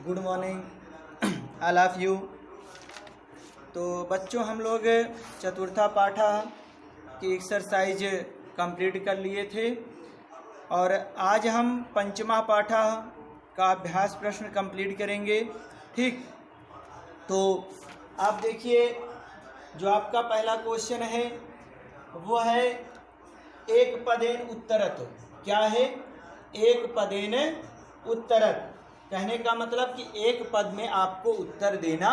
Good morning all of you. तो बच्चों, हम लोग चतुर्था पाठा की एक्सरसाइज कंप्लीट कर लिए थे और आज हम पंचमा पाठा का अभ्यास प्रश्न कंप्लीट करेंगे। ठीक, तो आप देखिए, जो आपका पहला क्वेश्चन है वो है एक पदेन उत्तरत। क्या है? एक पदेन उत्तरत। कहने का मतलब कि एक पद में आपको उत्तर देना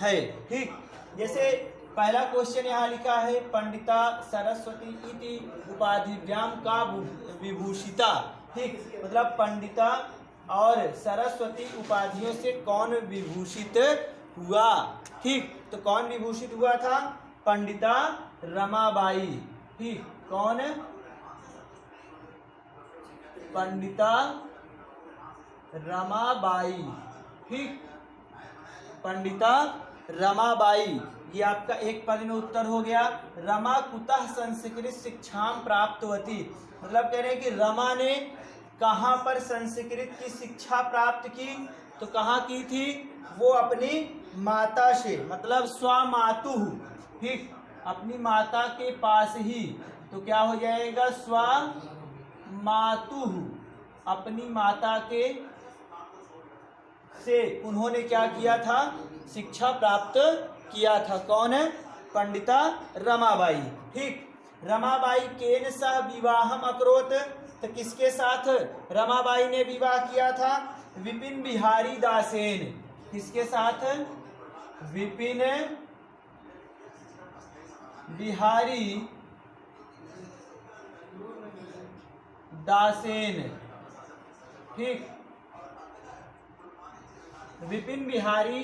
है। ठीक, जैसे पहला क्वेश्चन यहाँ लिखा है, पंडिता सरस्वती इति उपाधिभ्याम का विभूषिता। ठीक, मतलब पंडिता और सरस्वती उपाधियों से कौन विभूषित हुआ। ठीक, तो कौन विभूषित हुआ था? पंडिता रमाबाई। ठीक, कौन? पंडिता रमाबाई। ठीक, पंडिता रमाबाई। ये आपका एक पद में उत्तर हो गया। रमा कुतः संस्कृत शिक्षाम प्राप्तवती। मतलब कह रहे हैं कि रमा ने कहाँ पर संस्कृत की शिक्षा प्राप्त की? तो कहाँ की थी? वो अपनी माता से, मतलब स्वमातुः। ठीक, अपनी माता के पास ही। तो क्या हो जाएगा? स्वमातुः। अपनी माता के से उन्होंने क्या किया था? शिक्षा प्राप्त किया था। कौन है? पंडिता रमाबाई। ठीक, रमाबाई केन सह विवाहम अकरोत। तो किसके साथ रमाबाई ने विवाह किया था? विपिन बिहारी दासेन। किसके साथ? विपिन बिहारी दासेन। ठीक, विपिन बिहारी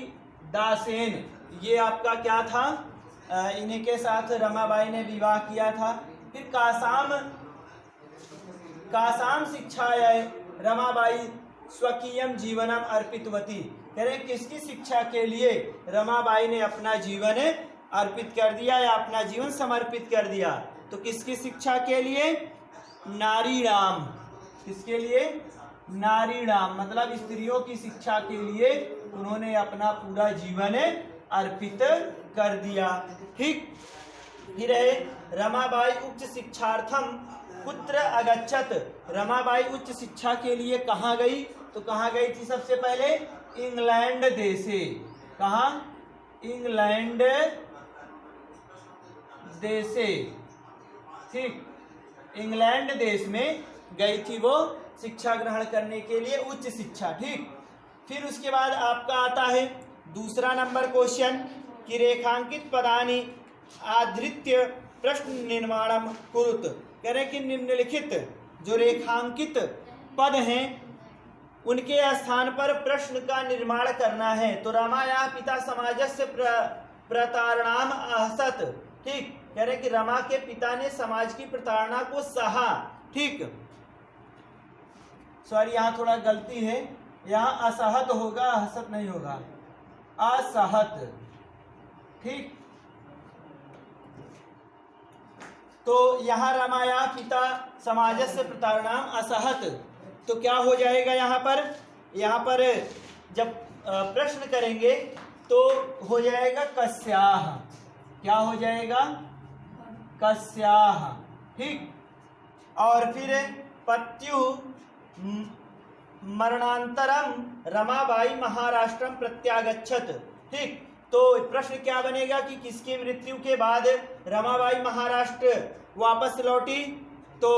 दासेन, ये आपका क्या था? इन्हीं के साथ रमाबाई ने विवाह किया था। फिर कासाम शिक्षायै रमाबाई स्वकीयम जीवनम अर्पितवती। कह रहे किसकी शिक्षा के लिए रमाबाई ने अपना जीवन अर्पित कर दिया या अपना जीवन समर्पित कर दिया? तो किसकी शिक्षा के लिए? नारीणाम। किसके लिए? नारीणाम, मतलब स्त्रियों की शिक्षा के लिए उन्होंने अपना पूरा जीवन अर्पित कर दिया। ठीक, फिर है रमाबाई उच्च शिक्षार्थम कुत्र अगच्छत। रमाबाई उच्च शिक्षा के लिए कहाँ गई? तो कहाँ गई थी? सबसे पहले इंग्लैंड देशे। कहाँ? इंग्लैंड देशे। ठीक, इंग्लैंड देश में गई थी वो शिक्षा ग्रहण करने के लिए, उच्च शिक्षा। ठीक, फिर उसके बाद आपका आता है दूसरा नंबर क्वेश्चन कि रेखांकित पदानि आधृत्य प्रश्न निर्माणम कुरुत। कह रहे कि निम्नलिखित जो रेखांकित पद हैं उनके स्थान पर प्रश्न का निर्माण करना है। तो रमाया पिता समाजस्य प्रतारणाम आहसत। ठीक, कह रहे कि रमा के पिता ने समाज की प्रताड़ना को सहा। ठीक, सॉरी, यहाँ थोड़ा गलती है, यहाँ असहत होगा, हसत नहीं होगा, असहत। ठीक, तो यहाँ रमाया पिता समाजस्य प्रतारणाम असहत। तो क्या हो जाएगा यहाँ पर? यहाँ पर जब प्रश्न करेंगे तो हो जाएगा कस्याह। क्या हो जाएगा? कस्याह। ठीक, और फिर पत्यु मरणांतरम रमाबाई महाराष्ट्रम प्रत्यागच्छत। ठीक, तो प्रश्न क्या बनेगा कि किसकी मृत्यु के बाद रमाबाई महाराष्ट्र वापस लौटी? तो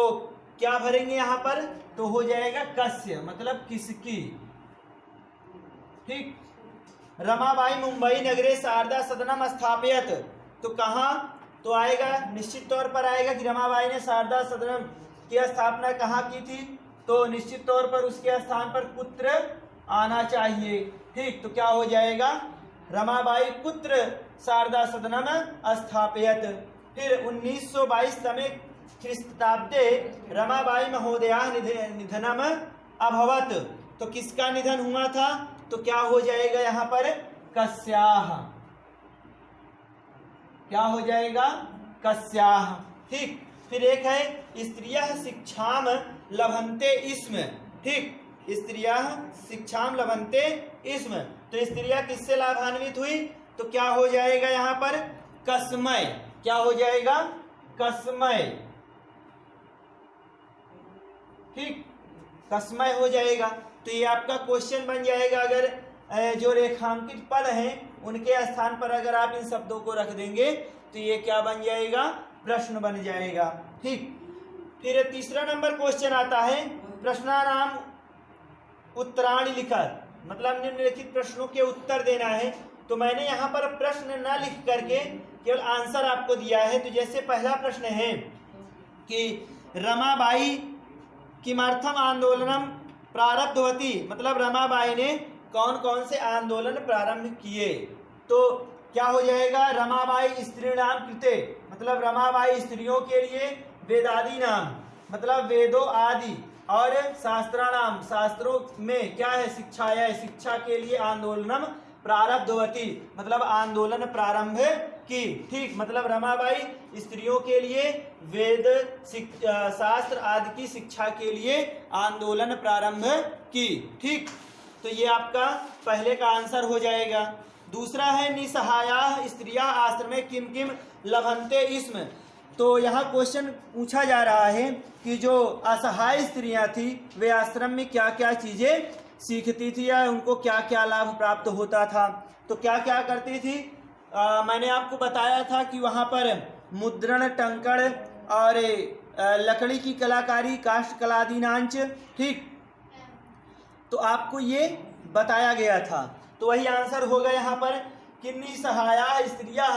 क्या भरेंगे यहाँ पर? तो हो जाएगा कस्य, मतलब किसकी। ठीक, रमाबाई मुंबई नगरे शारदा सदनम स्थापयत। तो कहाँ? तो आएगा, निश्चित तौर पर आएगा कि रमाबाई ने शारदा सदनम की स्थापना कहाँ की थी? तो निश्चित तौर पर उसके स्थान पर पुत्र आना चाहिए। ठीक, तो क्या हो जाएगा? रमाबाई पुत्र शारदा सदनम स्थापयत। फिर 1922 तमे ख्रीष्टाब्दे रमाबाई महोदया निधनम अभवत। तो किसका निधन हुआ था? तो क्या हो जाएगा यहाँ पर? कस्याह। क्या हो जाएगा? कस्याह। ठीक, फिर एक है स्त्रियः शिक्षाम लभन्ते स्म। ठीक, स्त्रियः शिक्षां लभन्ते स्म। तो स्त्रियां किससे लाभान्वित हुई? तो क्या हो जाएगा यहाँ पर? कस्मय। क्या हो जाएगा? कस्मय। ठीक, कस्मय हो जाएगा। तो ये आपका क्वेश्चन बन जाएगा। अगर जो रेखांकित पद हैं उनके स्थान पर अगर आप इन शब्दों को रख देंगे तो ये क्या बन जाएगा? प्रश्न बन जाएगा। ठीक, फिर तीसरा नंबर क्वेश्चन आता है, प्रश्नानाम उत्तराणि लिखत, मतलब निम्नलिखित प्रश्नों के उत्तर देना है। तो मैंने यहाँ पर प्रश्न न लिख करके केवल आंसर आपको दिया है। तो जैसे पहला प्रश्न है कि रमाबाई किमर्थम आंदोलनम प्रारब्धवती, मतलब रमाबाई ने कौन कौन से आंदोलन प्रारंभ किए? तो क्या हो जाएगा? रमाबाई स्त्रीणाम कृते, मतलब रमाबाई स्त्रियों के लिए, वेदादि नाम मतलब वेदों आदि, और शास्त्राणाम शास्त्रों में क्या है? शिक्षाया, शिक्षा के लिए आंदोलनम प्रारब्धवती, मतलब आंदोलन प्रारंभ की। ठीक, मतलब रमाबाई स्त्रियों के लिए वेद शास्त्र आदि की शिक्षा के लिए आंदोलन प्रारंभ की। ठीक, तो ये आपका पहले का आंसर हो जाएगा। दूसरा है निसहाया स्त्रियां आश्रमे किम किम लभन्ते स्म। तो यहाँ क्वेश्चन पूछा जा रहा है कि जो असहाय स्त्रियां थी वे आश्रम में क्या क्या चीजें सीखती थी या उनको क्या क्या लाभ प्राप्त होता था। तो क्या क्या करती थी? मैंने आपको बताया था कि वहाँ पर मुद्रण, टंकण और लकड़ी की कलाकारी, काष्ठ कलादीनांच। ठीक, तो आपको ये बताया गया था। तो वही आंसर होगा यहाँ पर कि निसहाया स्त्रियां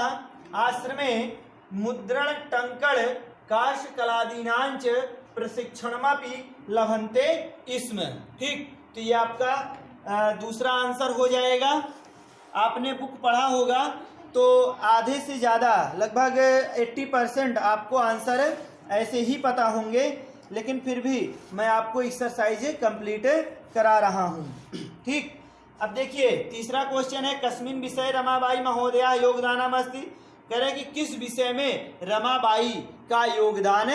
आश्रमे मुद्रण, टंकण, काष्ठ कलादीनांच प्रशिक्षणमपि लभन्ते स्म। ठीक, तो ये आपका दूसरा आंसर हो जाएगा। आपने बुक पढ़ा होगा तो आधे से ज़्यादा लगभग 80% आपको आंसर ऐसे ही पता होंगे, लेकिन फिर भी मैं आपको एक्सरसाइज कंप्लीट करा रहा हूँ। ठीक, अब देखिए तीसरा क्वेश्चन है, कस्मिन विषय रमाबाई महोदया योगदानम अस्ति। कह रहे हैं कि किस विषय में रमाबाई का योगदान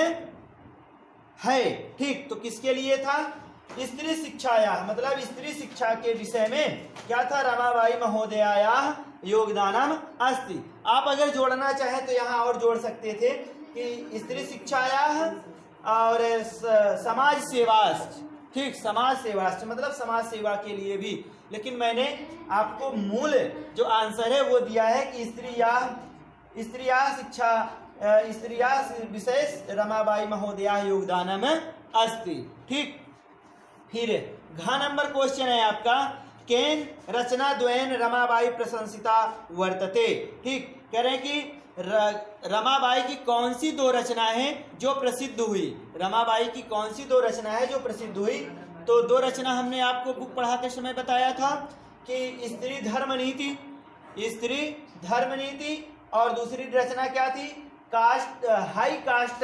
है। ठीक, तो किसके लिए था? स्त्री शिक्षाया, मतलब स्त्री शिक्षा के विषय में क्या था? रमाबाई महोदया योगदानम अस्ति। आप अगर जोड़ना चाहें तो यहाँ और जोड़ सकते थे कि स्त्री शिक्षाया और समाज सेवाश्च। ठीक, समाज सेवाश्च मतलब समाज सेवा के लिए भी, लेकिन मैंने आपको मूल जो आंसर है वो दिया है कि स्त्रिया शिक्षा स्त्रिया विशेष रमाबाई महोदया योगदानम अस्ति। ठीक, फिर घ नंबर क्वेश्चन है आपका, केन रचना द्वयन रमाबाई प्रशंसिता वर्तते। ठीक, कह रहे हैं कि रमाबाई की कौन सी दो रचना है जो प्रसिद्ध हुई? रमाबाई की कौन सी दो रचना है जो प्रसिद्ध हुई? तो दो रचना हमने आपको बुक पढ़ाते समय बताया था कि स्त्री धर्म नीति, स्त्री धर्म नीति, और दूसरी रचना क्या थी? Caste high caste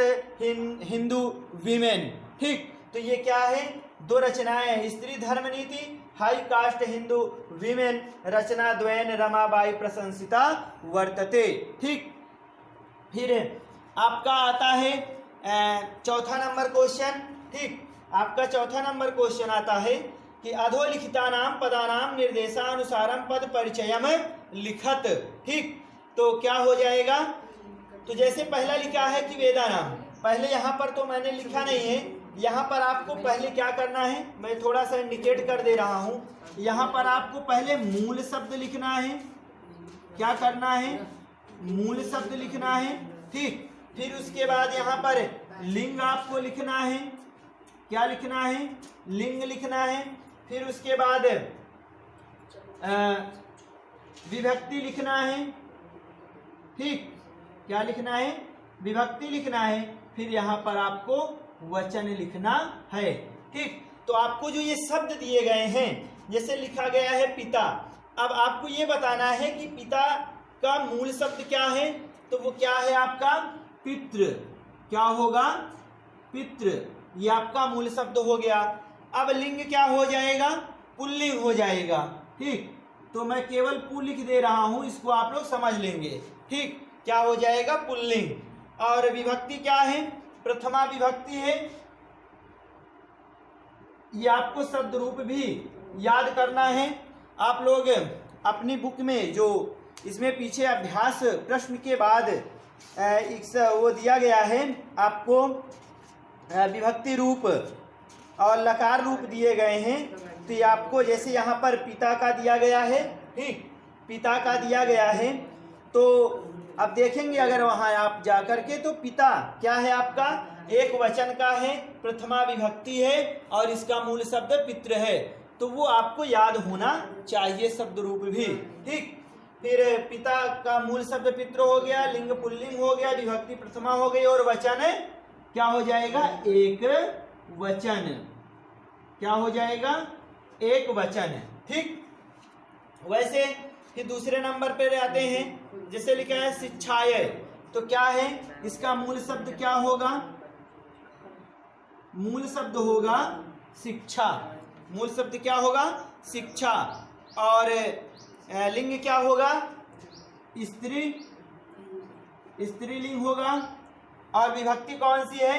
Hindu women. ठीक, तो ये क्या है? दो रचनाएं, स्त्री धर्म नीति, हाई कास्ट हिंदू वीमेन, रचना द्वयन रमाबाई प्रशंसिता वर्तते। ठीक, फिर आपका आता है चौथा नंबर क्वेश्चन। ठीक, आपका चौथा नंबर क्वेश्चन आता है कि अधोलिखितानाम पदानाम निर्देशानुसारम पद परिचयम लिखत। ठीक, तो क्या हो जाएगा? तो जैसे पहला लिखा है कि वेदानाम, पहले यहाँ पर तो मैंने लिखा नहीं है, यहाँ पर आपको पहले क्या करना है मैं थोड़ा सा इंडिकेट कर दे रहा हूँ। यहाँ पर आपको पहले मूल शब्द लिखना है। क्या करना है? मूल शब्द लिखना है। ठीक, फिर उसके बाद यहाँ पर लिंग आपको लिखना है। क्या लिखना है? लिंग लिखना है। फिर उसके बाद विभक्ति लिखना है। ठीक, क्या लिखना है? विभक्ति लिखना है। फिर यहाँ पर आपको वचन लिखना है। ठीक, तो आपको जो ये शब्द दिए गए हैं, जैसे लिखा गया है पिता, अब आपको ये बताना है कि पिता का मूल शब्द क्या है। तो वो क्या है आपका? पितृ। क्या होगा? पितृ। ये आपका मूल शब्द हो गया। अब लिंग क्या हो जाएगा? पुल्लिंग हो जाएगा। ठीक, तो मैं केवल पु लिख दे रहा हूं, इसको आप लोग समझ लेंगे। ठीक, क्या हो जाएगा? पुल्लिंग। और विभक्ति क्या है? प्रथमा विभक्ति है। ये आपको शब्द रूप भी याद करना है। आप लोग अपनी बुक में जो इसमें पीछे अभ्यास प्रश्न के बाद वो दिया गया है आपको विभक्ति रूप और लकार रूप दिए गए हैं। तो ये आपको जैसे यहाँ पर पिता का दिया गया है, ठीक, पिता का दिया गया है। तो अब देखेंगे अगर वहाँ आप जा कर के, तो पिता क्या है आपका, एक वचन का है, प्रथमा विभक्ति है और इसका मूल शब्द पितृ है। तो वो आपको याद होना चाहिए शब्द रूप भी, ठीक। फिर पिता का मूल शब्द पितृ हो गया, लिंग पुल्लिंग हो गया, विभक्ति प्रथमा हो गई और वचन क्या हो जाएगा, एक वचन। क्या हो जाएगा, एक वचन, ठीक। वैसे फिर दूसरे नंबर पर आते हैं, जैसे लिखा है शिक्षाय, तो क्या है इसका मूल शब्द क्या होगा, मूल शब्द होगा शिक्षा। मूल शब्द क्या होगा, शिक्षा। और लिंग क्या होगा, स्त्री, स्त्रीलिंग होगा। और विभक्ति कौन सी है,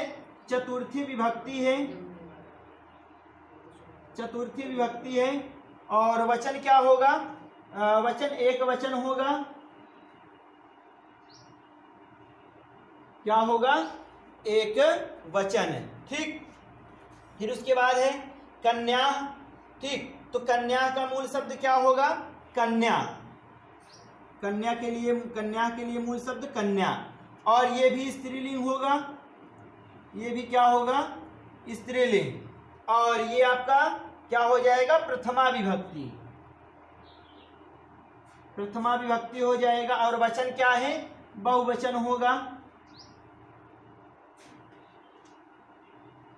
चतुर्थी विभक्ति है, चतुर्थी विभक्ति है। और वचन क्या होगा, वचन एक वचन होगा। क्या होगा, एक वचन, ठीक। फिर उसके बाद है कन्या, ठीक। तो कन्या का मूल शब्द क्या होगा, कन्या। कन्या के लिए मूल शब्द कन्या। और ये भी स्त्रीलिंग होगा, ये भी क्या होगा, स्त्रीलिंग। और ये आपका क्या हो जाएगा, प्रथमा विभक्ति, प्रथमा विभक्ति हो जाएगा। और वचन क्या है, बहुवचन होगा,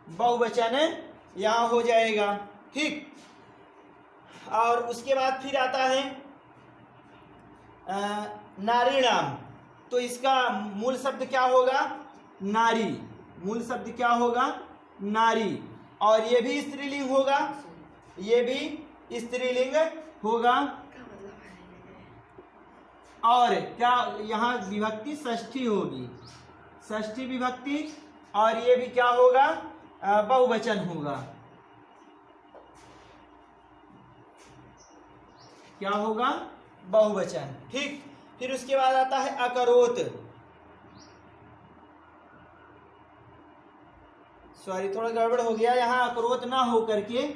बहुवचन यहां हो जाएगा, ठीक। और उसके बाद फिर आता है नारी नाम। तो इसका मूल शब्द क्या होगा, नारी। मूल शब्द क्या होगा, नारी। और ये भी स्त्रीलिंग होगा, ये भी स्त्रीलिंग होगा। और क्या यहाँ विभक्ति षष्ठी होगी, षष्ठी विभक्ति। और ये भी क्या होगा, बहुवचन होगा। क्या होगा, बहुवचन, ठीक। फिर उसके बाद आता है अकरोत। सॉरी थोड़ा गड़बड़ हो गया, यहाँ अकरोत ना हो करके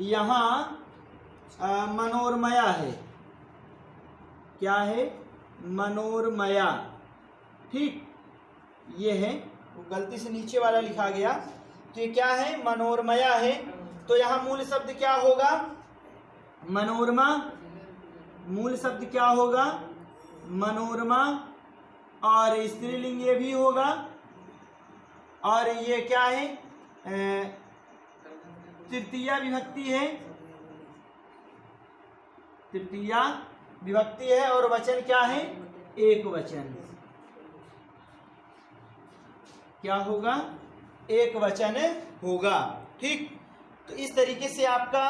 यहाँ मनोरमया है। क्या है, मनोरमया, ठीक। ये है, गलती से नीचे वाला लिखा गया। तो ये क्या है, मनोरमया है। तो यहाँ मूल शब्द क्या होगा, मनोरमा। मूल शब्द क्या होगा, मनोरमा। और स्त्रीलिंग ये भी होगा। और ये क्या है, तृतीया विभक्ति है, तृतीया विभक्ति है। और वचन क्या है, एक वचन। क्या होगा, एक वचन होगा, ठीक। तो इस तरीके से आपका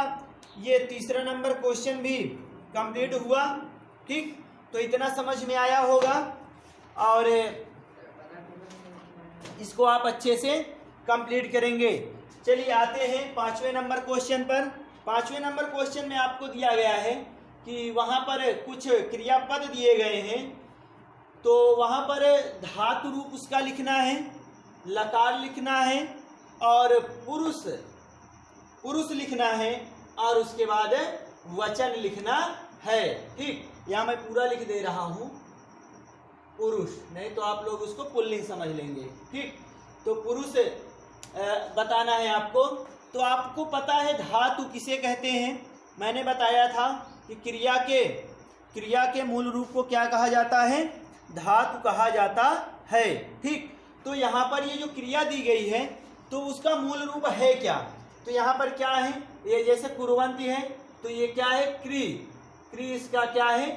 ये तीसरा नंबर क्वेश्चन भी कंप्लीट हुआ, ठीक। तो इतना समझ में आया होगा और इसको आप अच्छे से कंप्लीट करेंगे। चलिए आते हैं पांचवें नंबर क्वेश्चन पर। पांचवें नंबर क्वेश्चन में आपको दिया गया है कि वहाँ पर कुछ क्रियापद दिए गए हैं, तो वहाँ पर धातु रूप उसका लिखना है, लकार लिखना है और पुरुष लिखना है और उसके बाद वचन लिखना है, ठीक। यहाँ मैं पूरा लिख दे रहा हूँ पुरुष, नहीं तो आप लोग उसको पुल्लिंग समझ लेंगे, ठीक। तो पुरुष बताना है आपको। तो आपको पता है धातु किसे कहते हैं, मैंने बताया था कि क्रिया के मूल रूप को क्या कहा जाता है, धातु कहा जाता है, ठीक। तो यहाँ पर ये जो क्रिया दी गई है तो उसका मूल रूप है क्या, तो यहाँ पर क्या है, ये जैसे कुर्वन्ति है तो ये क्या है, क्री इसका क्या है,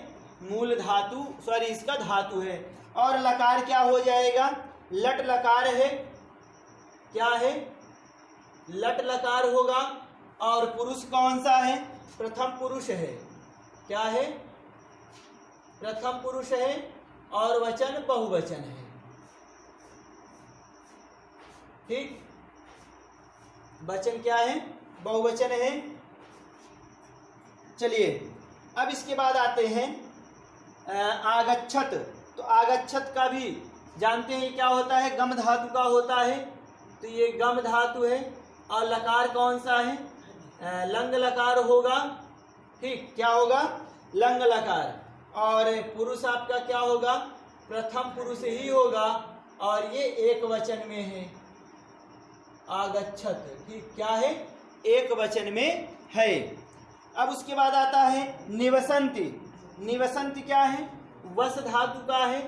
मूल धातु, सॉरी इसका धातु है। और लकार क्या हो जाएगा, लट लकार है, क्या है, लट लकार होगा। और पुरुष कौन सा है, प्रथम पुरुष है, क्या है, प्रथम पुरुष है। और वचन बहुवचन है, ठीक। वचन क्या है, बहुवचन है। चलिए अब इसके बाद आते हैं आगच्छत। तो आगच्छत का भी जानते हैं क्या होता है, गम धातु का होता है। तो ये गम धातु है और लकार कौन सा है, लंग लकार होगा। ठीक, क्या होगा, लंग लकार। और पुरुष आपका क्या होगा, प्रथम पुरुष ही होगा और ये एक वचन में है, आगच्छत। ठीक, क्या है, एक वचन में है। अब उसके बाद आता है निवसंति। निवसंति क्या है, वस धातु का है,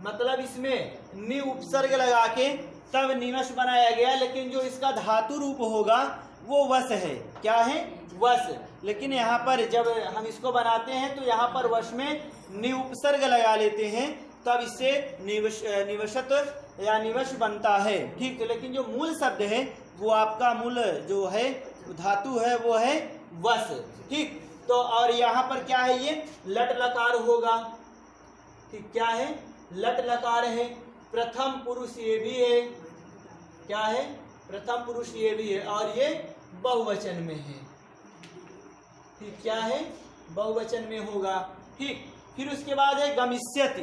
मतलब इसमें नि उपसर्ग लगा के तब निवश बनाया गया, लेकिन जो इसका धातु रूप होगा वो वश है। क्या है, वश। लेकिन यहाँ पर जब हम इसको बनाते हैं तो यहाँ पर वश में नि उपसर्ग लगा लेते हैं, तब इससे निवशत या निवश बनता है। ठीक, लेकिन जो मूल शब्द है वो आपका मूल जो है धातु है वो है वश। ठीक, तो और यहाँ पर क्या है, ये लट लकार होगा। ठीक, क्या है, लट लकार है। प्रथम पुरुष ये भी है, क्या है, प्रथम पुरुष ये भी है और ये बहुवचन में है। ठीक, क्या है, बहुवचन में होगा। ठीक, फिर उसके बाद है गमिष्यति।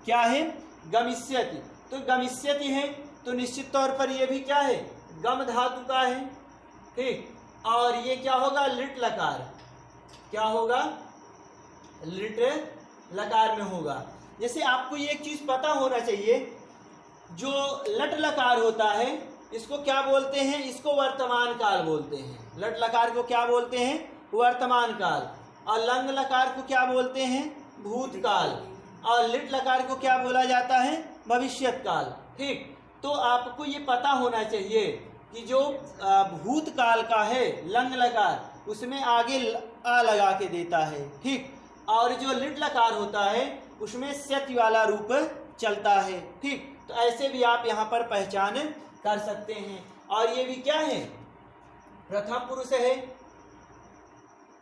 क्या है, गमिष्यति। तो गमिष्यति है तो निश्चित तौर पर ये भी क्या है, गम धातु का है। ठीक, और ये क्या होगा, लिट लकार। क्या होगा, लिट लकार में होगा। जैसे आपको ये एक चीज पता होना चाहिए, जो लट लकार होता है इसको क्या बोलते हैं, इसको वर्तमान काल बोलते हैं। लट लकार को क्या बोलते हैं, वर्तमान काल। और लंग लकार को क्या बोलते हैं, भूतकाल। और लिट लकार को क्या बोला जाता है, भविष्यत काल। ठीक, तो आपको ये पता होना चाहिए कि जो भूतकाल का है लंग लकार, उसमें आगे आ लगा के देता है। ठीक, और जो लिट लकार होता है उसमें स्यति वाला रूप चलता है। ठीक, तो ऐसे भी आप यहाँ पर पहचान कर सकते हैं। और ये भी क्या है, प्रथम पुरुष है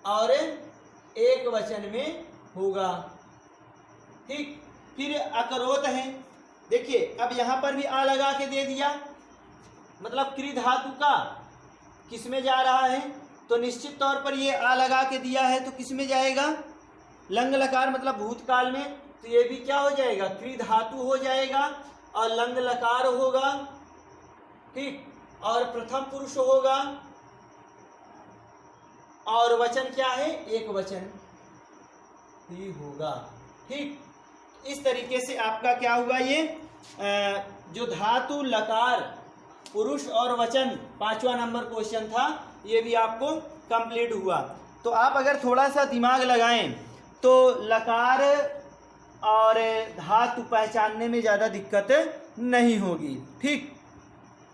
और एक वचन में होगा। ठीक, फिर अकरोत है। देखिए अब यहाँ पर भी आ लगा के दे दिया, मतलब क्री धातु का किस में जा रहा है, तो निश्चित तौर पर ये आ लगा के दिया है तो किस में जाएगा, लंग लकार, मतलब भूतकाल में। तो ये भी क्या हो जाएगा, क्री धातु हो जाएगा और लंग लकार होगा। ठीक, और प्रथम पुरुष होगा और वचन क्या है, एक वचन ही होगा। ठीक, इस तरीके से आपका क्या हुआ, ये जो धातु लकार पुरुष और वचन 5वां नंबर क्वेश्चन था, ये भी आपको कंप्लीट हुआ। तो आप अगर थोड़ा सा दिमाग लगाएं तो लकार और धातु पहचानने में ज़्यादा दिक्कत नहीं होगी। ठीक,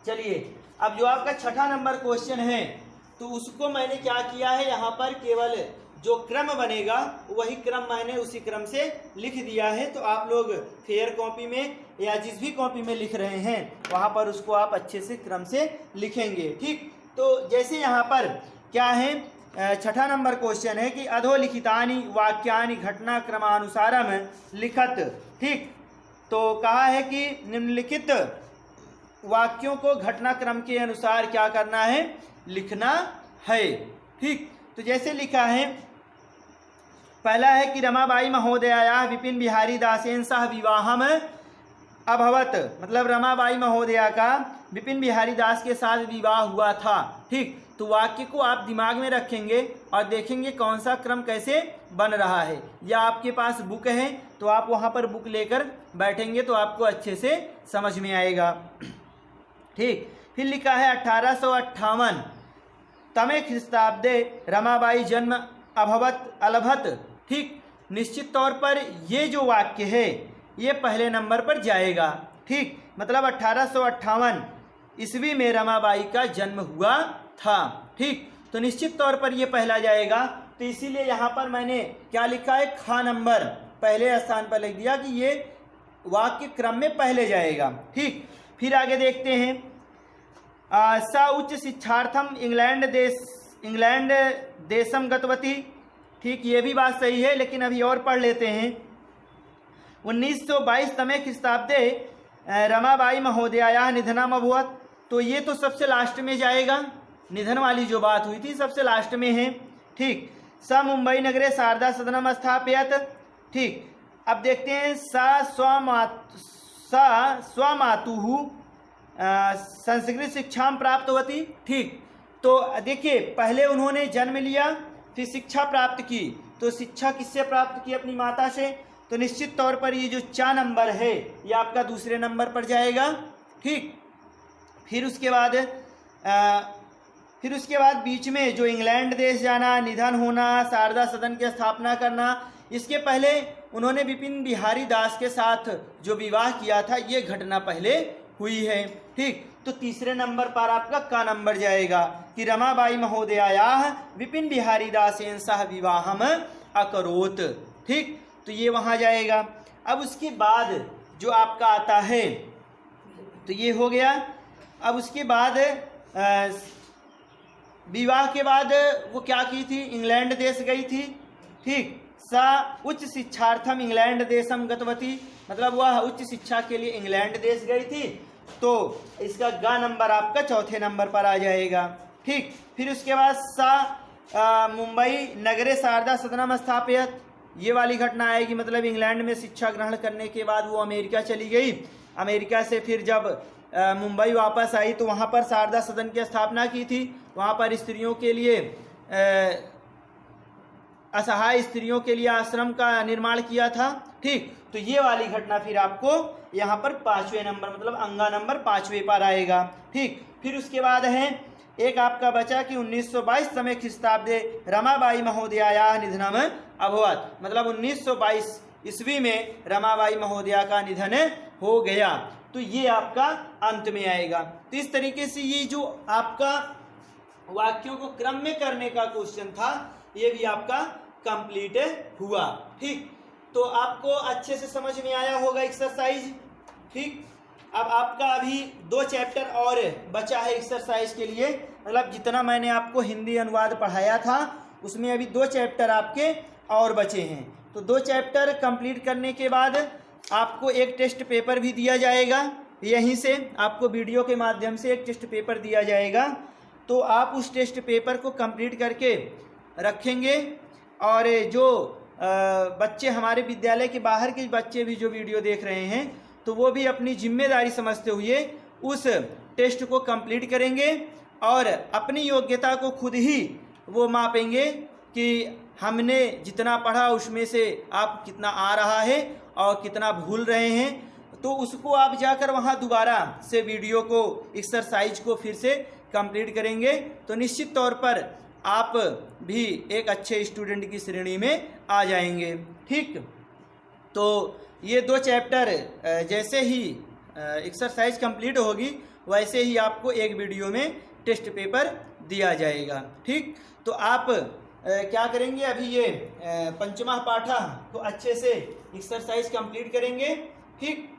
चलिए अब जो आपका 6ठा नंबर क्वेश्चन है तो उसको मैंने क्या किया है, यहाँ पर केवल जो क्रम बनेगा वही क्रम मैंने उसी क्रम से लिख दिया है। तो आप लोग फेयर कॉपी में या जिस भी कॉपी में लिख रहे हैं वहाँ पर उसको आप अच्छे से क्रम से लिखेंगे। ठीक, तो जैसे यहाँ पर क्या है, 6ठा नंबर क्वेश्चन है कि अधोलिखितानि वाक्यानि घटना क्रमानुसारम लिखत। ठीक, तो कहा है कि निम्नलिखित वाक्यों को घटनाक्रम के अनुसार क्या करना है, लिखना है। ठीक, तो जैसे लिखा है, पहला है कि रमाबाई महोदया विपिन बिहारी दासेन सह विवाहम अभवत, मतलब रमाबाई महोदया का विपिन बिहारी दास के साथ विवाह हुआ था। ठीक, तो वाक्य को आप दिमाग में रखेंगे और देखेंगे कौन सा क्रम कैसे बन रहा है। या आपके पास बुक है तो आप वहाँ पर बुक लेकर बैठेंगे तो आपको अच्छे से समझ में आएगा। ठीक, फिर लिखा है 1858 तमे ख्रीस्ताब्दे रमाबाई जन्म अभवत अलभत। ठीक, निश्चित तौर पर ये जो वाक्य है ये पहले नंबर पर जाएगा। ठीक, मतलब 1858 ईस्वी में रमाबाई का जन्म हुआ था। ठीक, तो निश्चित तौर पर ये पहला जाएगा। तो इसीलिए यहाँ पर मैंने क्या लिखा है, खा नंबर पहले स्थान पर लिख दिया कि ये वाक्य क्रम में पहले जाएगा। ठीक, फिर आगे देखते हैं, सा उच्च शिक्षार्थम इंग्लैंड देशम गतवती। ठीक, ये भी बात सही है, लेकिन अभी और पढ़ लेते हैं। 1922 तमे ख्रीस्ताब्दे रमाबाई महोदया निधनम अभवत। तो ये तो सबसे लास्ट में जाएगा, निधन वाली जो बात हुई थी सबसे लास्ट में है। ठीक, स मुंबई नगरे शारदा सदनम स्थापयत। ठीक, अब देखते हैं स्वमातुः संस्कृत शिक्षा प्राप्त होती। ठीक, तो देखिए पहले उन्होंने जन्म लिया फिर शिक्षा प्राप्त की, तो शिक्षा किससे प्राप्त की? अपनी माता से। तो निश्चित तौर पर ये जो 4 नंबर है ये आपका दूसरे नंबर पर जाएगा। ठीक, फिर उसके बाद बीच में जो इंग्लैंड देश जाना, निधन होना, शारदा सदन की स्थापना करना, इसके पहले उन्होंने विपिन बिहारी दास के साथ जो विवाह किया था ये घटना पहले हुई है। ठीक, तो तीसरे नंबर पर आपका का नंबर जाएगा कि रमाबाई महोदयायाः विपिन बिहारी दासेन सह विवाहम अकरोत। ठीक, तो ये वहाँ जाएगा। अब उसके बाद जो आपका आता है तो ये हो गया। अब उसके बाद विवाह के बाद वो क्या की थी? इंग्लैंड देश गई थी। ठीक, सा उच्च शिक्षार्थम इंग्लैंड देशम गतवती, मतलब वह उच्च शिक्षा के लिए इंग्लैंड देश गई थी। तो इसका ग नंबर आपका चौथे नंबर पर आ जाएगा। ठीक, फिर उसके बाद सा मुंबई नगरे शारदा सदनम स्थापयत, ये वाली घटना आएगी, मतलब इंग्लैंड में शिक्षा ग्रहण करने के बाद वो अमेरिका चली गई। अमेरिका से फिर जब मुंबई वापस आई तो वहाँ पर शारदा सदन की स्थापना की थी। वहाँ पर स्त्रियों के लिए असहाय स्त्रियों के लिए आश्रम का निर्माण किया था। ठीक, तो ये वाली घटना फिर आपको यहाँ पर 5वें नंबर, मतलब अंगा नंबर 5वें पर आएगा। ठीक, फिर उसके बाद है एक आपका बचा कि 1922 समय ख्रीष्टाब्दे रमाबाई महोदयायाः निधनम अभवत, मतलब 1922 ईस्वी में रमाबाई महोदया का निधन हो गया। तो ये आपका अंत में आएगा। तो इस तरीके से ये जो आपका वाक्यों को क्रम में करने का क्वेश्चन था ये भी आपका कंप्लीट हुआ। ठीक, तो आपको अच्छे से समझ में आया होगा एक्सरसाइज। ठीक, अब आपका अभी 2 चैप्टर और बचा है एक्सरसाइज के लिए, मतलब जितना मैंने आपको हिंदी अनुवाद पढ़ाया था उसमें अभी 2 चैप्टर आपके और बचे हैं। तो 2 चैप्टर कंप्लीट करने के बाद आपको एक टेस्ट पेपर भी दिया जाएगा। यहीं से आपको वीडियो के माध्यम से एक टेस्ट पेपर दिया जाएगा। तो आप उस टेस्ट पेपर को कंप्लीट करके रखेंगे, और जो बच्चे हमारे विद्यालय के बाहर के बच्चे भी जो वीडियो देख रहे हैं तो वो भी अपनी जिम्मेदारी समझते हुए उस टेस्ट को कंप्लीट करेंगे और अपनी योग्यता को खुद ही वो मापेंगे कि हमने जितना पढ़ा उसमें से आप कितना आ रहा है और कितना भूल रहे हैं। तो उसको आप जाकर वहाँ दोबारा से वीडियो को, एक्सरसाइज को फिर से कंप्लीट करेंगे तो निश्चित तौर पर आप भी एक अच्छे स्टूडेंट की श्रेणी में आ जाएंगे। ठीक, तो ये 2 चैप्टर जैसे ही एक्सरसाइज कंप्लीट होगी वैसे ही आपको एक वीडियो में टेस्ट पेपर दिया जाएगा। ठीक, तो आप क्या करेंगे, अभी ये पंचमः पाठः को अच्छे से एक्सरसाइज कंप्लीट करेंगे। ठीक।